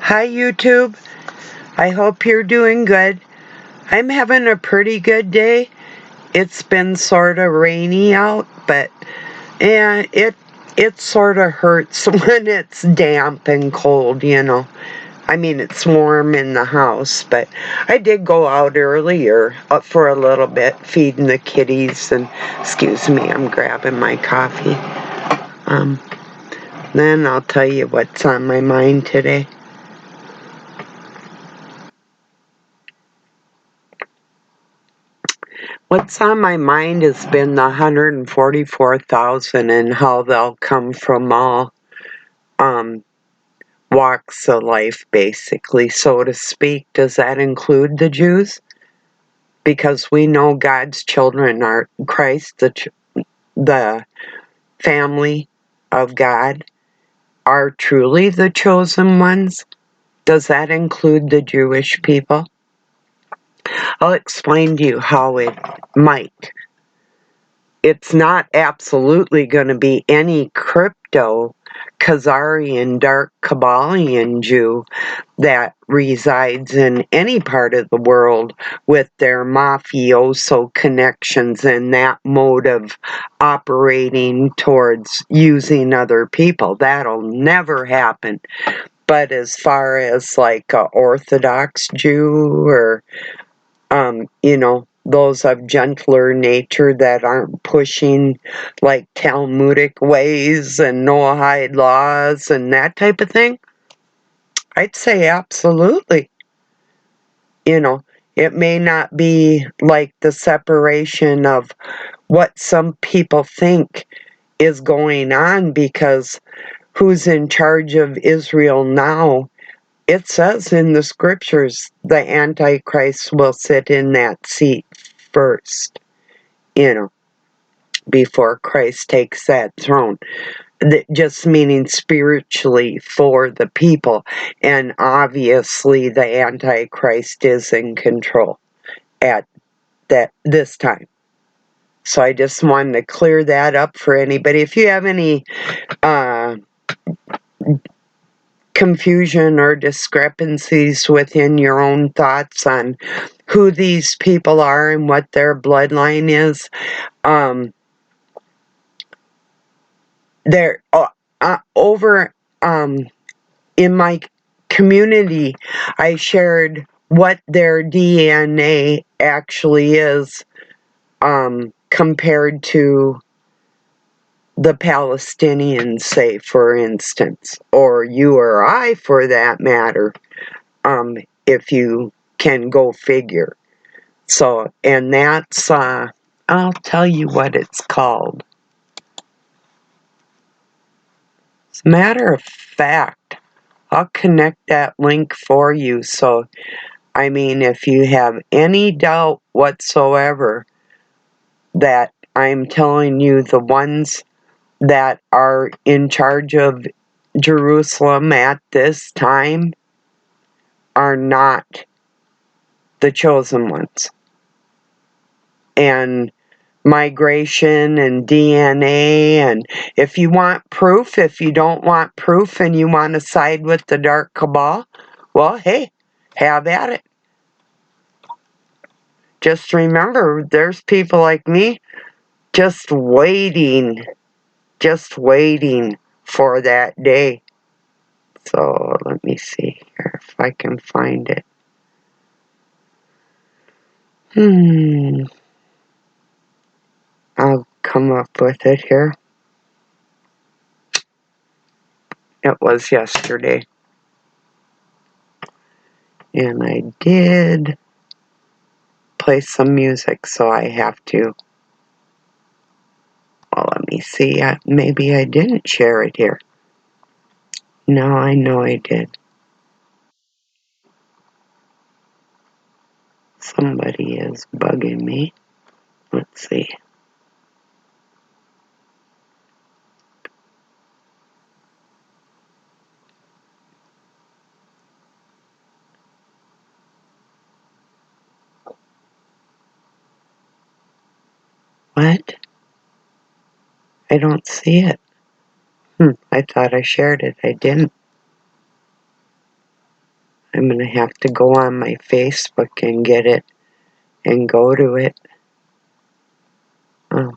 Hi YouTube, I hope you're doing good. I'm having a pretty good day. It's been sort of rainy out, but yeah, it sort of hurts when it's damp and cold. I mean, it's warm in the house, but I did go out earlier for a little bit, feeding the kitties, and excuse me, I'm grabbing my coffee. Then I'll tell you what's on my mind today. What's on my mind has been the 144,000 and how they'll come from all walks of life, basically, so to speak. Does that include the Jews? Because we know God's children are Christ, the family of God, are truly the chosen ones. Does that include the Jewish people? I'll explain to you how it might. It's not absolutely going to be any crypto Khazarian dark Kabbalian Jew that resides in any part of the world with their mafioso connections and that mode of operating towards using other people. That'll never happen. But as far as like a Orthodox Jew or those of gentler nature that aren't pushing like Talmudic ways and Noahide laws and that type of thing, I'd say absolutely. It may not be like the separation of what some people think is going on, because who's in charge of Israel now? It says in the scriptures the Antichrist will sit in that seat first, before Christ takes that throne. Just meaning spiritually for the people. And obviously the Antichrist is in control at this time. So I just wanted to clear that up for anybody. If you have any confusion or discrepancies within your own thoughts on who these people are and what their bloodline is, they're over in my community. I shared what their DNA actually is compared to the Palestinians, say, for instance, or you or I, for that matter, if you can go figure. So, and that's, I'll tell you what it's called. As a matter of fact, I'll connect that link for you. So, I mean, if you have any doubt whatsoever that I'm telling you the ones that are in charge of Jerusalem at this time are not the chosen ones. And migration and DNA, and if you want proof, if you don't want proof and you want to side with the dark cabal, well, hey, have at it. Just remember, there's people like me just waiting for that day. So let me see here if I can find it. I'll come up with it here. It was yesterday. And I did play some music, so I have to. Well, let me see. Maybe I didn't share it here. No, I know I did. Somebody is bugging me. Let's see. What? I don't see it. I thought I shared it. I didn't. I'm going to have to go on my Facebook and get it and go to it. Oh.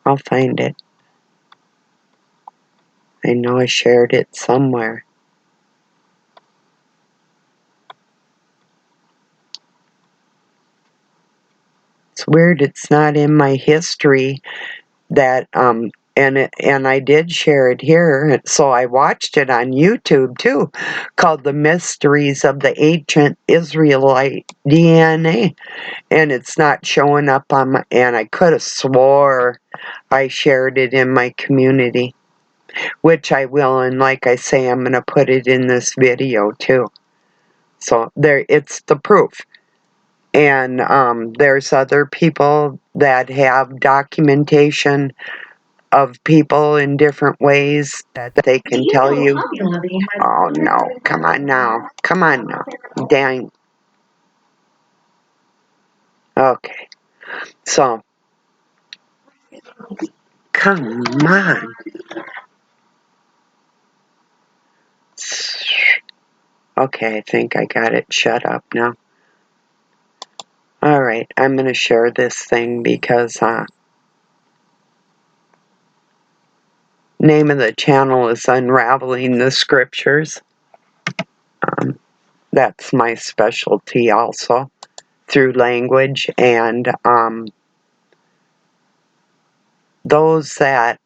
I'll find it. I know I shared it somewhere. It's weird it's not in my history that and I did share it here, so I watched it on YouTube too, called The Mysteries of the Ancient Israelite DNA, and it's not showing up on my, and I could have swore I shared it in my community, which I will, and like I say, I'm going to put it in this video too. So there, it's the proof. And there's other people that have documentation of people in different ways that they can tell you. Oh no, come on now. Come on now. Dang. Okay. So, come on. Okay, I think I got it shut up now. Alright, I'm going to share this thing because name of the channel is Unraveling the Scriptures. That's my specialty also, through language, and those that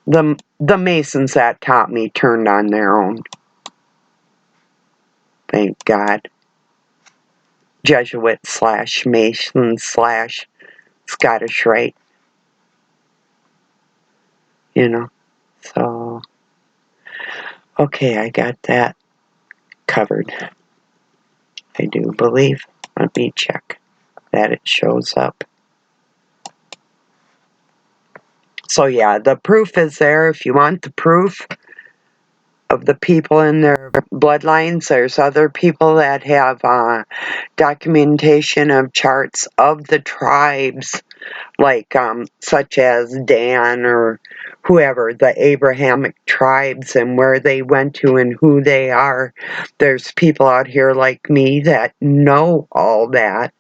the Masons that taught me turned on their own. Thank God. Jesuit / Mason / Scottish Rite. You know. So, okay, I got that covered. I do believe. Let me check that it shows up. So yeah, the proof is there. If you want the proof of the people in their bloodlines, there's other people that have documentation of charts of the tribes, like such as Dan or whoever, the Abrahamic tribes, and where they went to and who they are. There's people out here like me that know all that.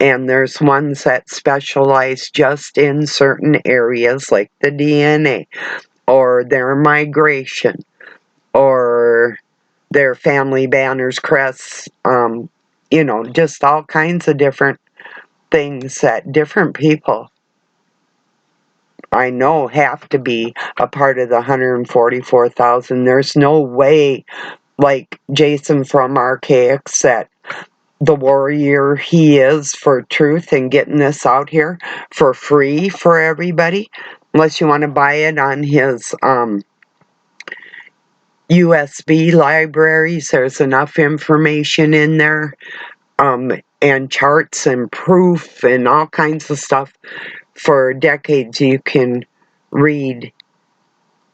And there's ones that specialize just in certain areas, like the DNA, or their migration, or their family banners, crests, you know, just all kinds of different things that different people I know have to be a part of the 144,000. There's no way, like Jason from Archaics, that the warrior he is for truth and getting this out here for free for everybody, unless you want to buy it on his USB libraries. There's enough information in there, and charts and proof and all kinds of stuff for decades you can read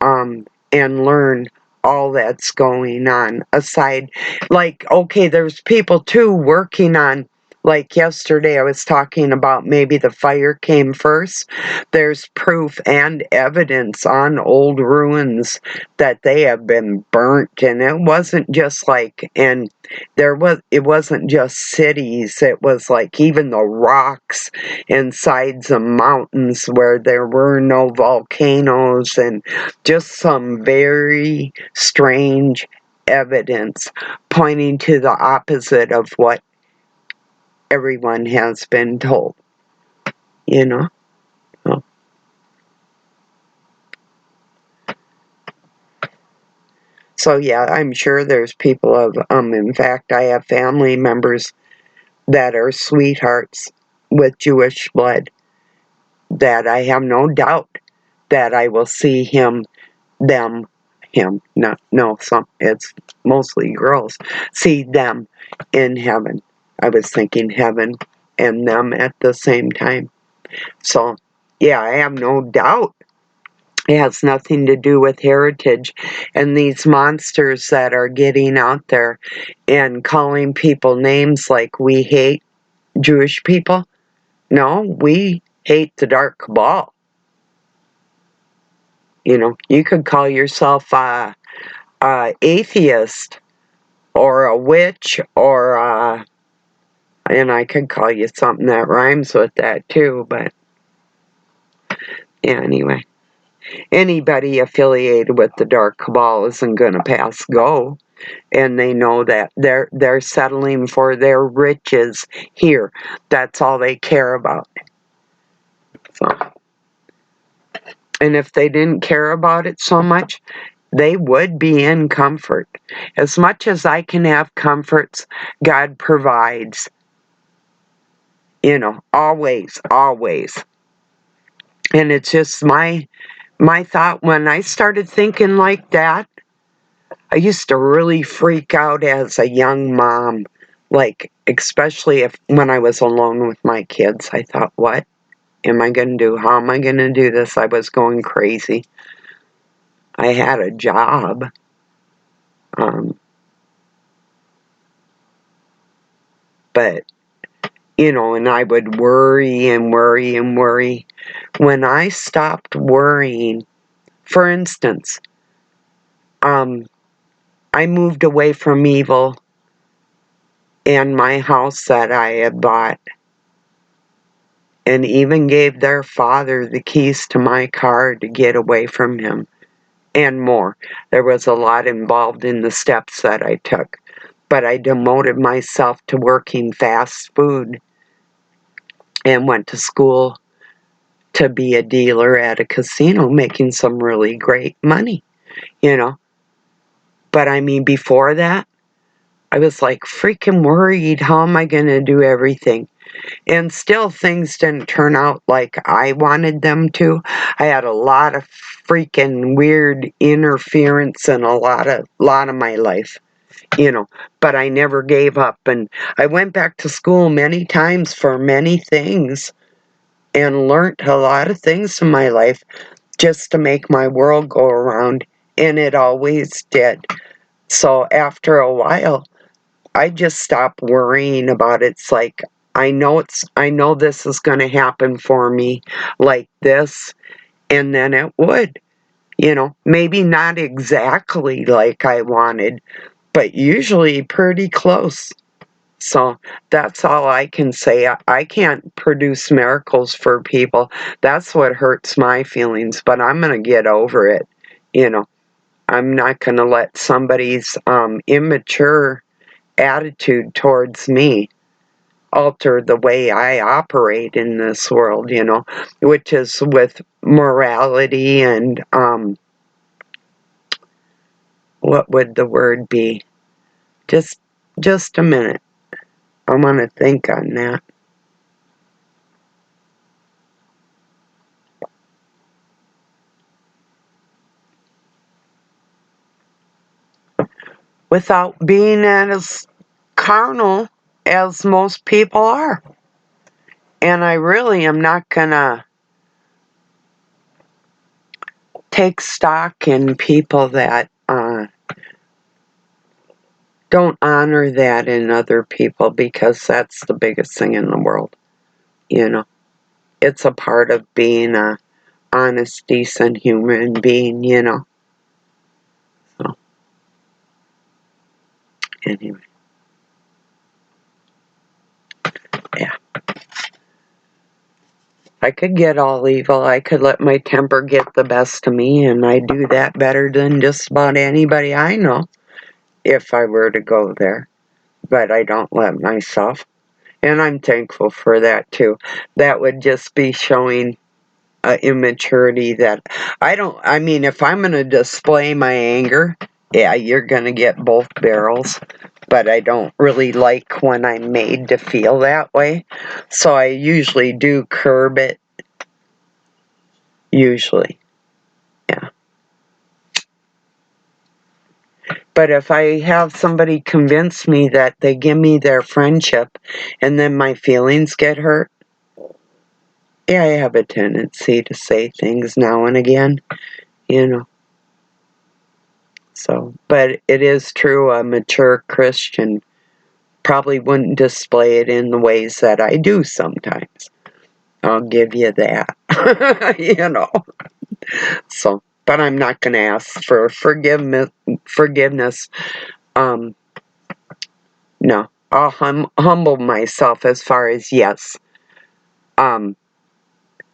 and learn all that's going on. Aside, like, okay, there's people too working on, like yesterday I was talking about maybe the fire came first. There's proof and evidence on old ruins that they have been burnt, and it wasn't just like, and it wasn't just cities, it was like even the rocks and sides of mountains where there were no volcanoes, and just some very strange evidence pointing to the opposite of what everyone has been told, you know? So yeah, I'm sure there's people of, in fact, I have family members that are sweethearts with Jewish blood that I have no doubt that I will see him, it's mostly girls, see them in heaven. I was thinking heaven and them at the same time. So, yeah, I have no doubt It has nothing to do with heritage. And these monsters that are getting out there and calling people names like we hate Jewish people. No, we hate the dark cabal. You know, you could call yourself a atheist or a witch or and I could call you something that rhymes with that too, but yeah, anyway. Anybody affiliated with the dark cabal isn't going to pass go, and they know that they're settling for their riches here. That's all they care about. So, and if they didn't care about it so much, they would be in comfort. As much as I can have comforts, God provides. You know, always, always. And it's just my thought when I started thinking like that. I used to really freak out as a young mom, like especially if when I was alone with my kids. I thought, what am I going to do? How am I going to do this? I was going crazy. I had a job. But, you know, and I would worry and worry and worry. When I stopped worrying, for instance, I moved away from evil and my house that I had bought, and even gave their father the keys to my car to get away from him, and more. There was a lot involved in the steps that I took, but I demoted myself to working fast food and went to school to be a dealer at a casino, making some really great money, you know. But I mean, before that, I was like freaking worried, how am I going to do everything? And still things didn't turn out like I wanted them to. I had a lot of freaking weird interference in a lot of my life, you know, but I never gave up, and I went back to school many times for many things and learned a lot of things in my life just to make my world go around, and it always did. So after a while, I just stopped worrying about it. It's like I know this is going to happen for me like this, and then it would. You know, maybe not exactly like I wanted, but usually pretty close. So that's all I can say. I can't produce miracles for people. That's what hurts my feelings, but I'm going to get over it. You know, I'm not going to let somebody's immature attitude towards me alter the way I operate in this world, you know, which is with morality and what would the word be? Just a minute. I want to think on that. Without being as carnal as most people are. And I really am not gonna take stock in people that don't honor that in other people, because that's the biggest thing in the world, you know. It's a part of being a honest, decent human being, you know. So, anyway, yeah. I could get all evil. I could let my temper get the best of me, and I do that better than just about anybody I know if I were to go there. But I don't let myself. And I'm thankful for that too. That would just be showing immaturity that I mean, if I'm going to display my anger, yeah, you're going to get both barrels. But I don't really like when I'm made to feel that way. So I usually do curb it. Usually, yeah. But if I have somebody convince me that they give me their friendship and then my feelings get hurt, Yeah, I have a tendency to say things now and again, you know. So, but it is true, a mature Christian probably wouldn't display it in the ways that I do sometimes. I'll give you that. You know. So, but I'm not going to ask for forgiveness. No. I'll humble myself as far as yes. Um,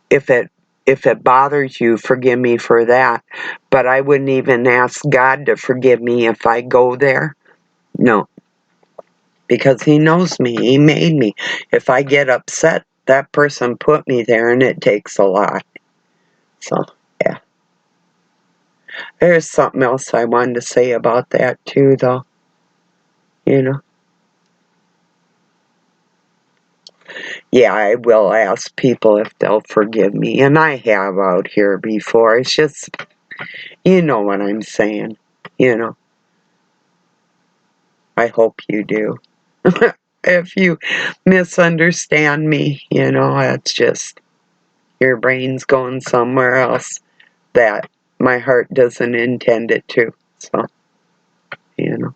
if it bothers you, forgive me for that. But I wouldn't even ask God to forgive me if I go there. No. Because He knows me. He made me. If I get upset, that person put me there, and it takes a lot. So, yeah. There's something else I wanted to say about that too, though. You know? Yeah, I will ask people if they'll forgive me. And I have out here before. It's just, you know what I'm saying. You know? I hope you do. If you misunderstand me, you know, it's just your brain's going somewhere else that my heart doesn't intend it to. So, you know,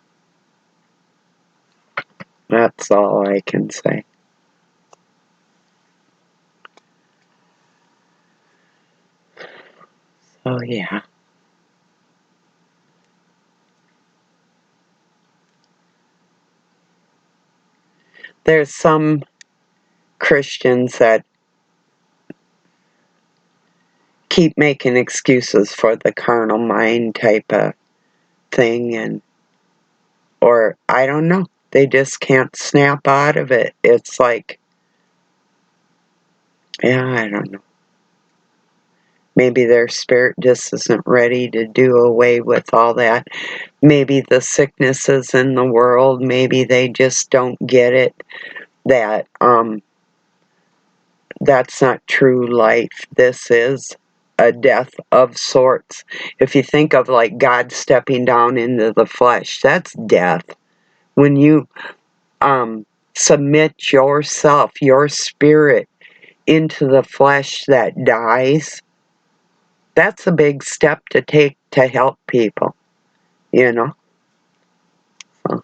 that's all I can say. So, yeah. There's some Christians that keep making excuses for the carnal mind type of thing, and or I don't know, they just can't snap out of it. It's like, yeah, I don't know. Maybe their spirit just isn't ready to do away with all that. Maybe the sicknesses in the world, maybe they just don't get it that that's not true life. This is a death of sorts. If you think of like God stepping down into the flesh, that's death. When you submit yourself, your spirit, into the flesh that dies, that's a big step to take to help people, you know. So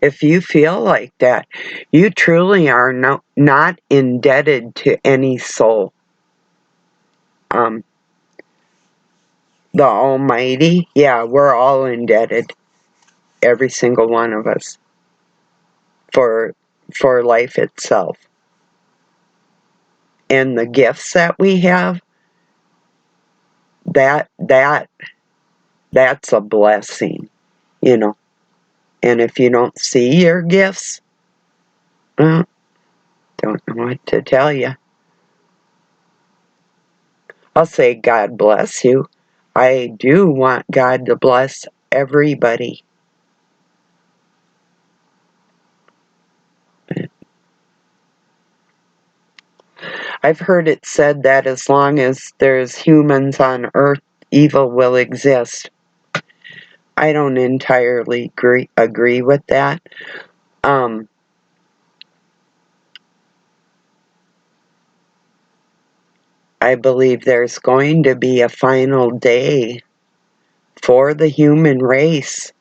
if you feel like that, you truly are not indebted to any soul. The Almighty, yeah, we're all indebted, every single one of us, for life itself. And the gifts that we have, that's a blessing, you know. And if you don't see your gifts, well, don't know what to tell you. I'll say God bless you. I do want God to bless everybody. I've heard it said that as long as there's humans on earth, evil will exist. I don't entirely agree with that. I believe there's going to be a final day for the human race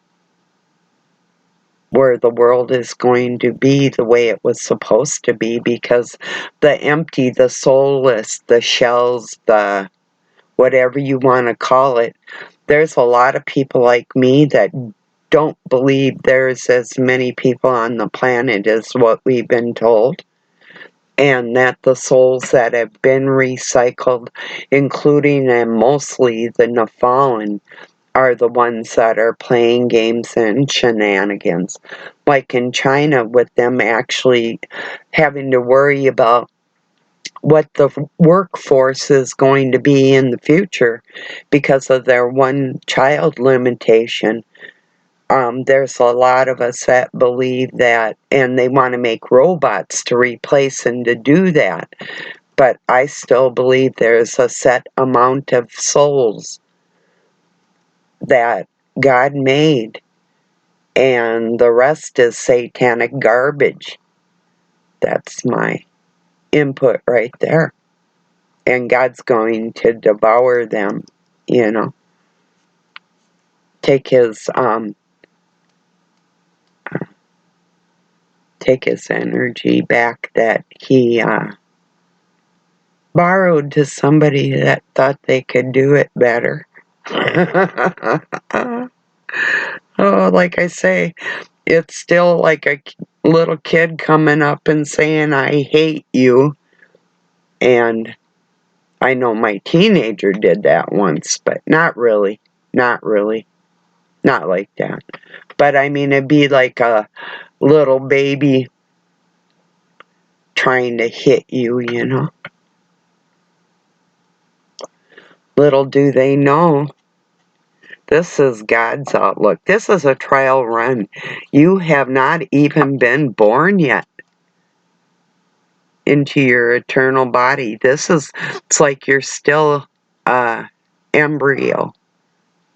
where the world is going to be the way it was supposed to be, because the empty, the soulless, the shells, the whatever you want to call it, there's a lot of people like me that don't believe there's as many people on the planet as what we've been told, and that the souls that have been recycled, including and mostly the Nephilim, are the ones that are playing games and shenanigans. Like in China, with them actually having to worry about what the workforce is going to be in the future because of their one child limitation. There's a lot of us that believe that, and they want to make robots to replace and to do that. But I still believe there's a set amount of souls that God made, and the rest is satanic garbage. That's my input right there. And God's going to devour them, you know. Take his energy back that he borrowed to somebody that thought they could do it better. Oh, like I say, it's still like a little kid coming up and saying, I hate you. And I know my teenager did that once, but not really. Not really. Not like that. But I mean, it'd be like a little baby trying to hit you, you know. Little do they know, this is God's outlook. This is a trial run. You have not even been born yet into your eternal body. It's like you're still embryo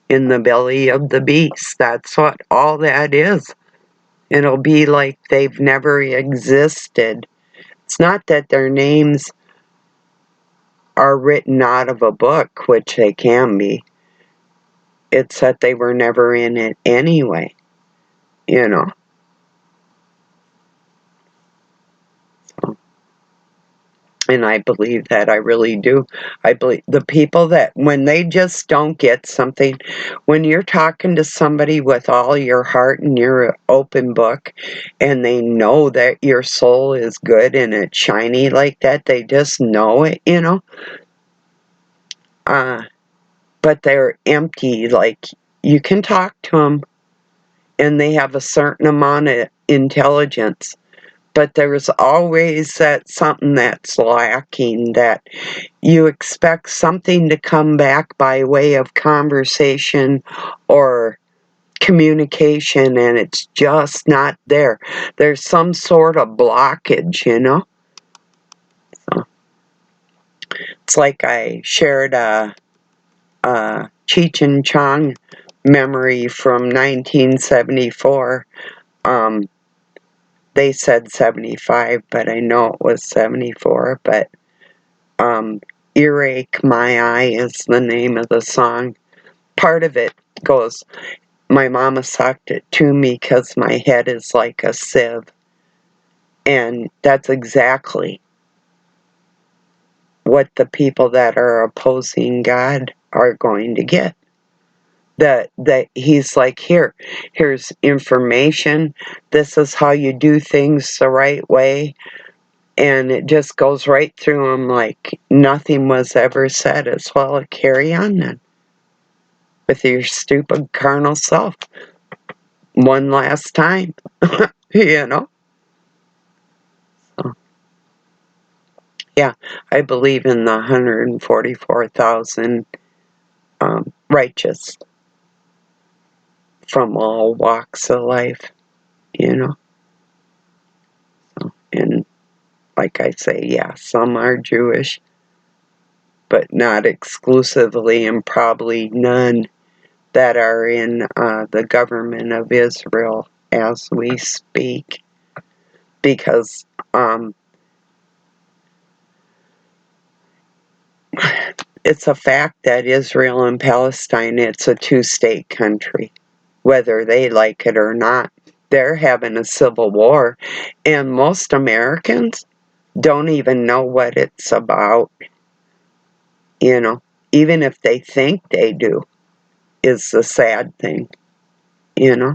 in the belly of the beast. That's what all that is. It'll be like they've never existed. It's not that their names are written out of a book, which they can be. It's that they were never in it anyway, you know. And I believe that, I really do. I believe the people that, when they just don't get something, when you're talking to somebody with all your heart and you're an open book, and they know that your soul is good and it's shiny like that, they just know it, you know. But they're empty, like, you can talk to them, and they have a certain amount of intelligence, but there's always that something that's lacking, that you expect something to come back by way of conversation or communication, and it's just not there. There's some sort of blockage, you know. So, it's like I shared a Cheech and Chong memory from 1974. They said 75, but I know it was 74. But Earache My Eye is the name of the song. Part of it goes, my mama sucked it to me because my head is like a sieve. And that's exactly what the people that are opposing God are going to get. That he's like, here's information. This is how you do things the right way. And it just goes right through them like nothing was ever said. As well, carry on then with your stupid carnal self one last time, you know. So, yeah, I believe in the 144,000 righteous from all walks of life, you know. So, and like I say, yeah, some are Jewish, but not exclusively, and probably none that are in the government of Israel as we speak, because it's a fact that Israel and Palestine, it's a two-state country, whether they like it or not. They're having a civil war, and most Americans don't even know what it's about, you know, even if they think they do, is the sad thing, you know.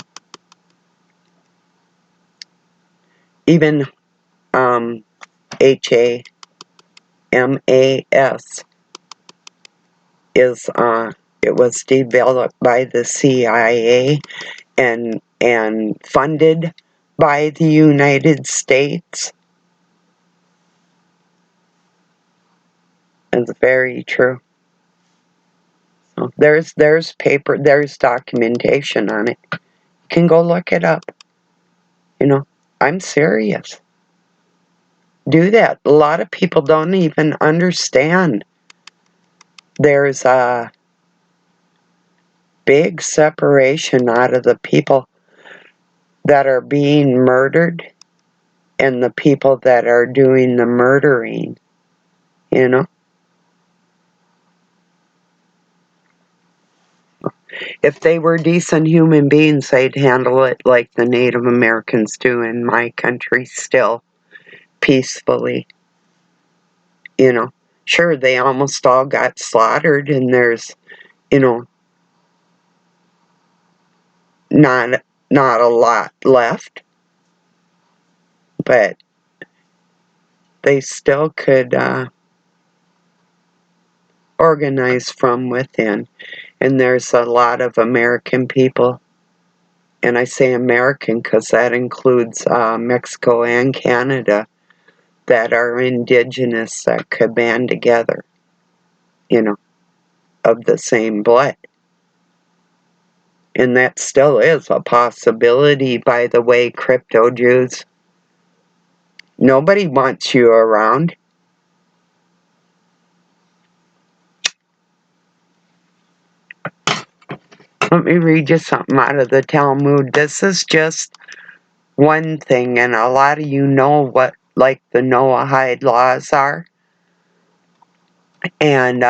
Even HAMAS is it was developed by the CIA and funded by the United States. It's very true. So there's paper, there's documentation on it. You can go look it up. You know, I'm serious. Do that. A lot of people don't even understand. There's a big separation out of the people that are being murdered and the people that are doing the murdering, you know? If they were decent human beings, they'd handle it like the Native Americans do in my country still, peacefully, you know? Sure, they almost all got slaughtered, and there's, you know, not a lot left, but they still could organize from within. And there's a lot of American people, and I say American because that includes Mexico and Canada, that are indigenous that could band together, you know, of the same blood. And that still is a possibility, by the way, crypto Jews. Nobody wants you around. Let me read you something out of the Talmud. This is just one thing, and a lot of you know what, like, the Noahide laws are. And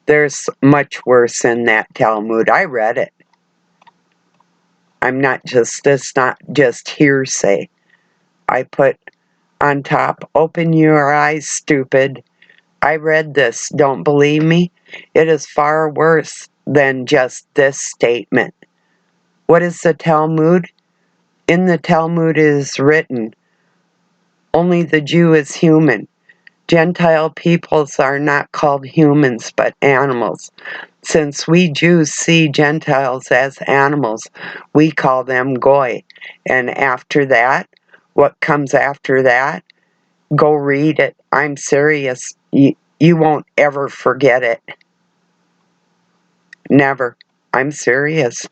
there's much worse in that Talmud. I read it. It's not just hearsay. I put on top, open your eyes, stupid. I read this. Don't believe me? It is far worse than just this statement. What is the Talmud? In the Talmud is written, only the Jew is human. Gentile peoples are not called humans but animals. Since we Jews see Gentiles as animals, we call them goy. And after that, what comes after that? Go read it. I'm serious. You won't ever forget it. Never. I'm serious.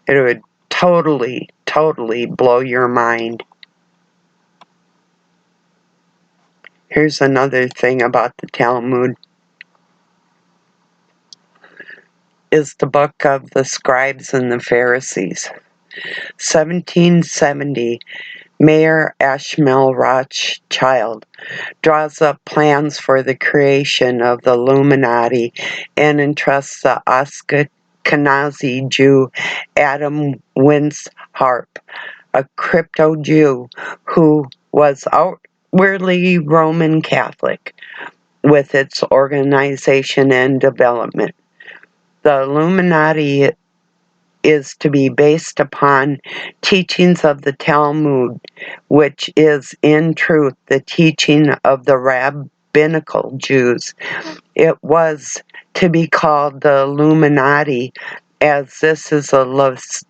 It would totally, totally blow your mind. Here's another thing about the Talmud. Is the book of the scribes and the Pharisees. 1770, Mayor Ashmel Rothschild draws up plans for the creation of the Illuminati and entrusts the Ashkenazi Jew Adam Weishaupt, a crypto Jew who was outwardly Roman Catholic, with its organization and development. The Illuminati is to be based upon teachings of the Talmud, which is in truth the teaching of the rabbinical Jews. It was to be called the Illuminati, as this is a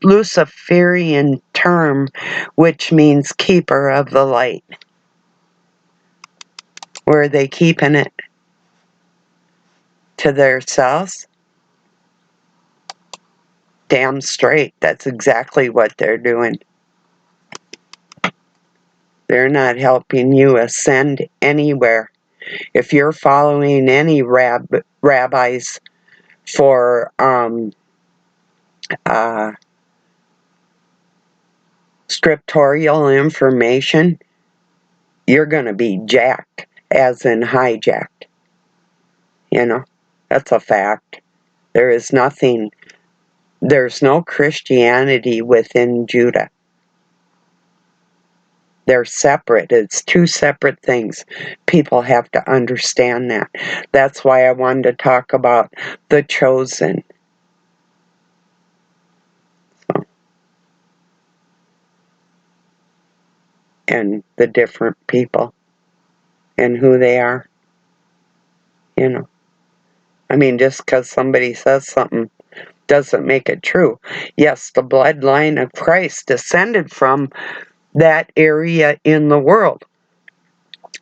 Luciferian term which means keeper of the light. Where are they keeping it? To themselves? Damn straight. That's exactly what they're doing. They're not helping you ascend anywhere. If you're following any rabbis for scriptorial information, you're going to be jacked, as in hijacked. You know, that's a fact. There's no Christianity within Judah. They're separate. It's two separate things. People have to understand that. That's why I wanted to talk about the chosen. And the different people and who they are. You know, I mean, just because somebody says something doesn't make it true. Yes, the bloodline of Christ descended from that area in the world.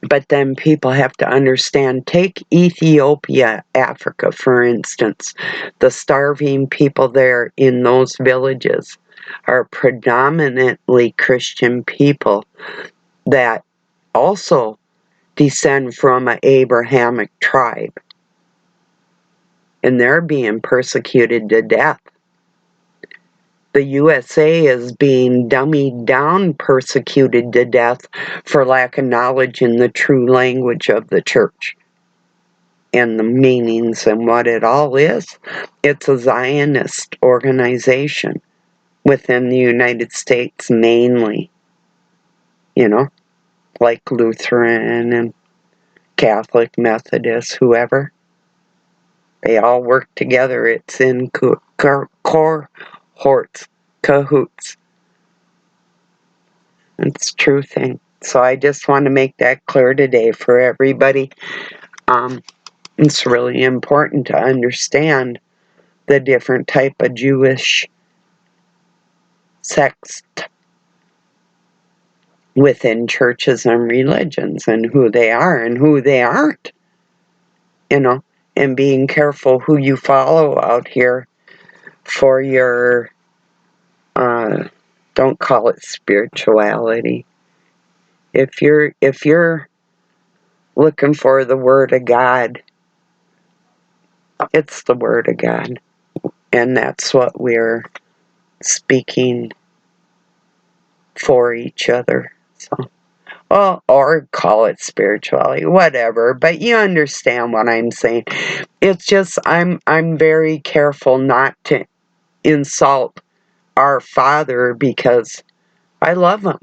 But then people have to understand, take Ethiopia, Africa, for instance. The starving people there in those villages are predominantly Christian people that also descend from an Abrahamic tribe. And they're being persecuted to death. the USA is being dummied down, persecuted to death for lack of knowledge in the true language of the church and the meanings and what it all is. It's a Zionist organization within the United States mainly, like Lutheran and Catholic, Methodist, whoever. They all work together. It's in cohorts, cahoots. It's a true thing. So I just want to make that clear today for everybody. It's really important to understand the different type of Jewish sects within churches and religions and who they are and who they aren't, and being careful who you follow out here for your, don't call it spirituality. If you're looking for the Word of God, it's the Word of God. And that's what we're speaking for each other. So, or call it spirituality, whatever. But you understand what I'm saying. It's just I'm very careful not to insult our Father because I love Him.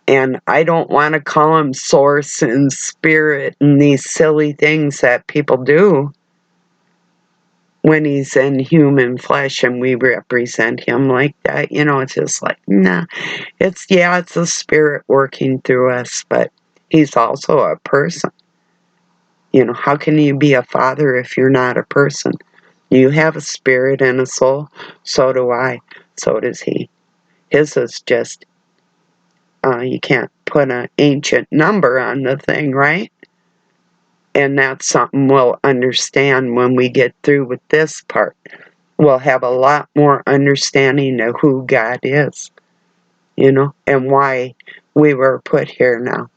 And I don't want to call Him source and spirit and these silly things that people do when He's in human flesh and we represent Him like that. It's just like, nah. It's a spirit working through us, but He's also a person. How can you be a father if you're not a person? You have a spirit and a soul. So do I. So does He. His is just, you can't put an ancient number on the thing, right? And that's something we'll understand when we get through with this part. We'll have a lot more understanding of who God is, and why we were put here now,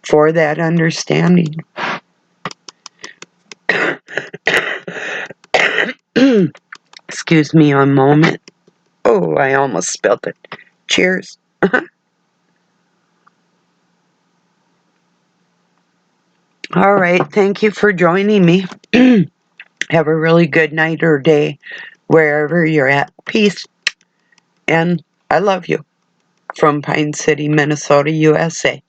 for that understanding. Excuse me a moment. Oh, I almost spilled it. Cheers. All right. Thank you for joining me. Have a really good night or day wherever you're at. Peace. And I love you. From Pine City, Minnesota, USA.